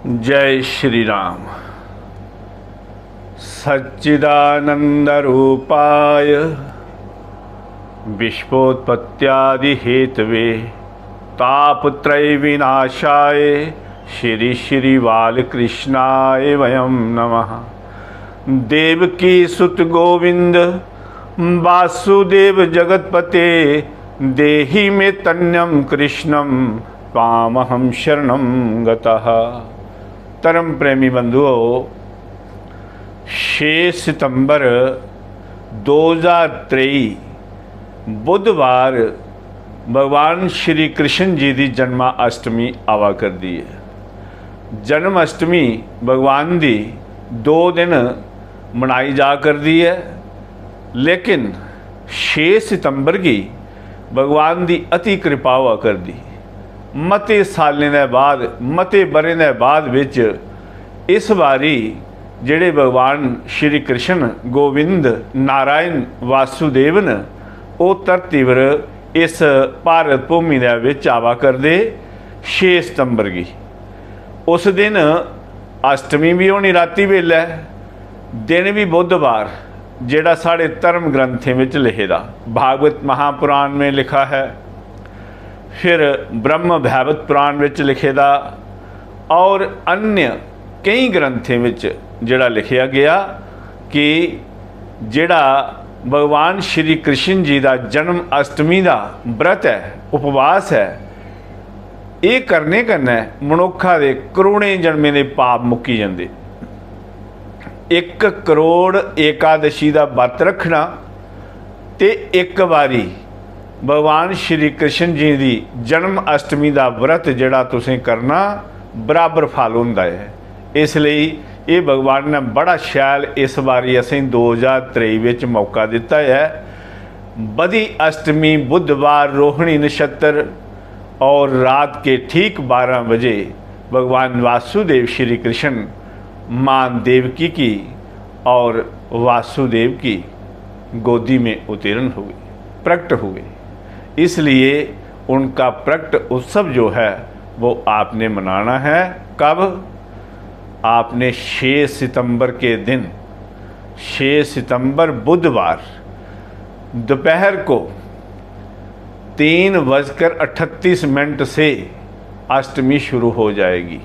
जय श्री राम। सच्चिदानंद रूपाय विश्वोत्पत्त्यादि हेतवे तापत्रय विनाशाय श्री श्री बालकृष्णाय वयं नमः। देवकी सुत गोविंद वासुदेव जगतपते देहि में तन्यम कृष्णम त्वामहं शरणं गतः। परम प्रेमी बंधुओं, 6 सितंबर 2023 बुधवार भगवान श्री कृष्ण जी की जन्माष्टमी आवा कर दी है। जन्माष्टमी भगवान की 2 दिन मनाई जा कर दी है, लेकिन 6 सितंबर की भगवान की अति कृपा हुआ कर दी। मते सालें दे बाद मते बरें दे बाद विच इस बारी जेड़े भगवान श्री कृष्ण गोविंद नारायण वासुदेव न वो धरती पर इस भारत भूमि दे विच आवा करदे 6 सितंबर की। उस दिन अष्टमी भी होनी राती वेले, दिन भी बुधवार, जेड़ा साढ़े धर्म ग्रंथों में लिखे दा। भागवत महापुराण में लिखा है, फिर ब्रह्म भैवत पुराण में लिखे दा, और अन्य कई ग्रंथों में जेड़ा लिखा गया कि जेड़ा भगवान श्री कृष्ण जी का जन्म अष्टमी का व्रत है, उपवास है, ये करने कन्नै मनुखा दे करोड़ें जन्में के पाप मुक्की जाते। 1 करोड़ एकादशी का व्रत रखना ते एक बारी भगवान श्री कृष्ण जी की जन्म अष्टमी का व्रत जड़ा तुसें करना बराबर फल होंदा है। इसलिए ये भगवान ने बड़ा शैल इस बारी असें 2023 विच मौका दिता है। बदी अष्टमी बुधवार रोहिणी नक्षत्र और रात के ठीक 12 बजे भगवान वासुदेव श्री कृष्ण मां देवकी की और वासुदेव की गोदी में उतीर्ण हुए, प्रकट हुए। इसलिए उनका प्रकट उत्सव जो है वो आपने मनाना है। कब? आपने 6 सितंबर के दिन, 6 सितंबर बुधवार दोपहर को 3:38 से अष्टमी शुरू हो जाएगी।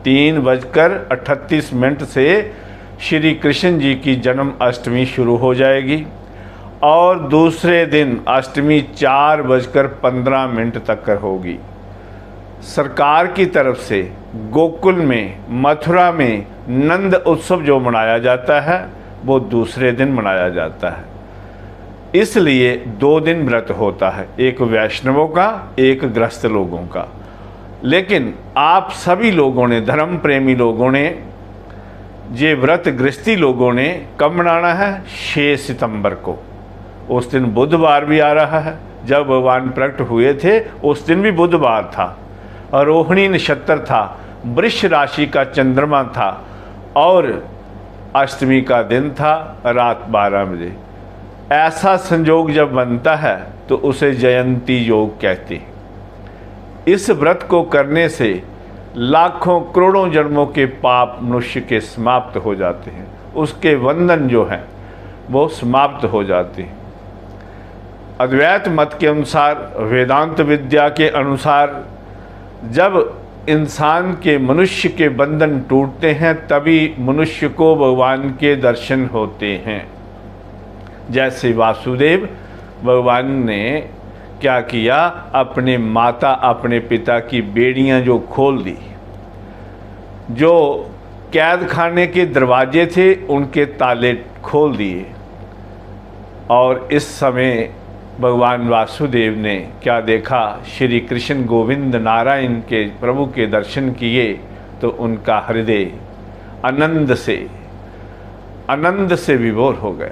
3:38 से श्री कृष्ण जी की जन्म अष्टमी शुरू हो जाएगी और दूसरे दिन अष्टमी 4:15 तक होगी। सरकार की तरफ से गोकुल में, मथुरा में नंद उत्सव जो मनाया जाता है वो दूसरे दिन मनाया जाता है। इसलिए 2 दिन व्रत होता है, एक वैष्णवों का, एक गृहस्थ लोगों का। लेकिन आप सभी लोगों ने, धर्म प्रेमी लोगों ने, ये व्रत गृहस्थी लोगों ने कब मनाना है? 6 सितंबर को। उस दिन बुधवार भी आ रहा है। जब भगवान प्रकट हुए थे उस दिन भी बुधवार था, रोहिणी नक्षत्र था, वृष राशि का चंद्रमा था और अष्टमी का दिन था, रात 12 बजे। ऐसा संयोग जब बनता है तो उसे जयंती योग कहते हैं। इस व्रत को करने से लाखों करोड़ों जन्मों के पाप मनुष्य के समाप्त हो जाते हैं, उसके बंधन जो हैं वो समाप्त हो जाते हैं। अद्वैत मत के अनुसार, वेदांत विद्या के अनुसार, जब इंसान के, मनुष्य के बंधन टूटते हैं तभी मनुष्य को भगवान के दर्शन होते हैं। जैसे वासुदेव भगवान ने क्या किया, अपने माता, अपने पिता की बेड़ियां जो खोल दी, जो कैद खाने के दरवाजे थे उनके ताले खोल दिए, और इस समय भगवान वासुदेव ने क्या देखा, श्री कृष्ण गोविंद नारायण के प्रभु के दर्शन किए तो उनका हृदय आनंद से विभोर हो गया।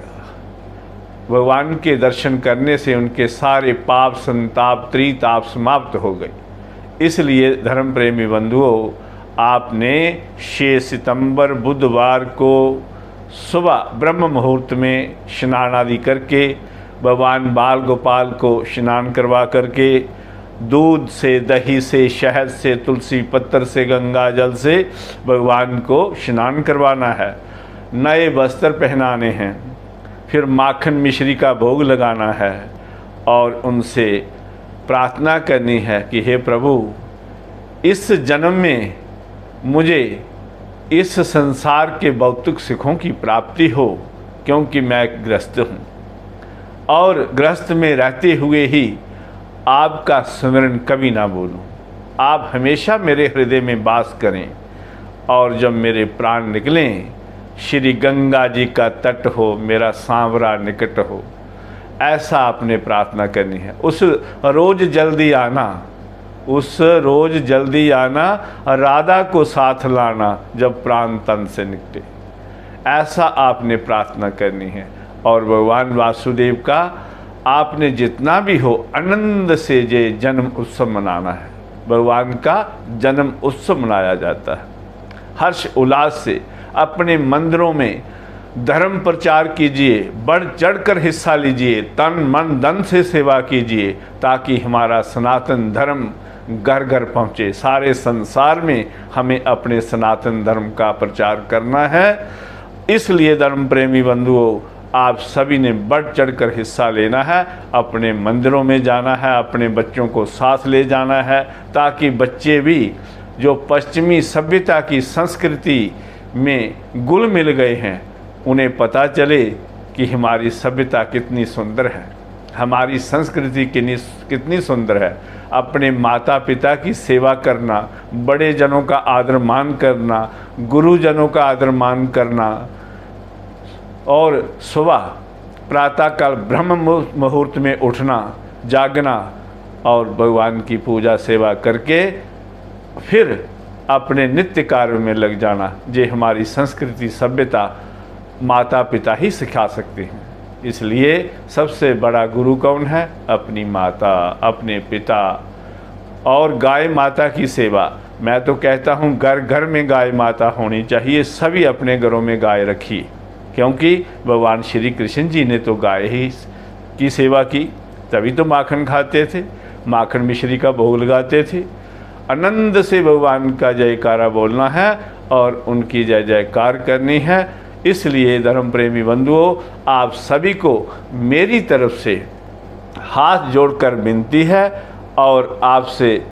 भगवान के दर्शन करने से उनके सारे पाप, संताप, त्रिताप समाप्त हो गए। इसलिए धर्म प्रेमी बंधुओं, आपने 6 सितंबर बुधवार को सुबह ब्रह्म मुहूर्त में स्नान आदि करके, भगवान बाल गोपाल को स्नान करवा करके दूध से, दही से, शहद से, तुलसी पत्तर से, गंगा जल से भगवान को स्नान करवाना है, नए वस्त्र पहनाने हैं, फिर माखन मिश्री का भोग लगाना है और उनसे प्रार्थना करनी है कि हे प्रभु, इस जन्म में मुझे इस संसार के भौतिक सुखों की प्राप्ति हो, क्योंकि मैं गृहस्थ हूँ और गृहस्थ में रहते हुए ही आपका स्मरण कभी ना भूलूं। आप हमेशा मेरे हृदय में वास करें और जब मेरे प्राण निकलें, श्री गंगा जी का तट हो, मेरा सांवरा निकट हो, ऐसा आपने प्रार्थना करनी है। उस रोज़ जल्दी आना, उस रोज़ जल्दी आना, राधा को साथ लाना जब प्राण तन से निकले, ऐसा आपने प्रार्थना करनी है। और भगवान वासुदेव का आपने जितना भी हो आनंद से ये जन्म उत्सव मनाना है। भगवान का जन्म उत्सव मनाया जाता है। हर्ष उल्लास से अपने मंदिरों में धर्म प्रचार कीजिए, बढ़ चढ़कर हिस्सा लीजिए, तन मन धन से सेवा कीजिए, ताकि हमारा सनातन धर्म घर घर पहुँचे। सारे संसार में हमें अपने सनातन धर्म का प्रचार करना है। इसलिए धर्म प्रेमी बंधुओं, आप सभी ने बढ़ चढ़कर हिस्सा लेना है, अपने मंदिरों में जाना है, अपने बच्चों को साथ ले जाना है, ताकि बच्चे भी जो पश्चिमी सभ्यता की संस्कृति में घुल मिल गए हैं, उन्हें पता चले कि हमारी सभ्यता कितनी सुंदर है, हमारी संस्कृति कितनी सुंदर है। अपने माता पिता की सेवा करना, बड़े जनों का आदर मान करना, गुरुजनों का आदर मान करना और सुबह प्रातःकाल ब्रह्म मुहूर्त में उठना, जागना और भगवान की पूजा सेवा करके फिर अपने नित्य कार्य में लग जाना, ये हमारी संस्कृति सभ्यता माता पिता ही सिखा सकते हैं। इसलिए सबसे बड़ा गुरु कौन है? अपनी माता, अपने पिता और गाय माता की सेवा। मैं तो कहता हूँ घर घर में गाय माता होनी चाहिए। सभी अपने घरों में गाय रखी, क्योंकि भगवान श्री कृष्ण जी ने तो गाय ही की सेवा की, तभी तो माखन खाते थे, माखन मिश्री का भोग लगाते थे। आनंद से भगवान का जयकारा बोलना है और उनकी जय जयकार करनी है। इसलिए धर्म प्रेमी बंधुओं, आप सभी को मेरी तरफ से हाथ जोड़कर विनती है और आपसे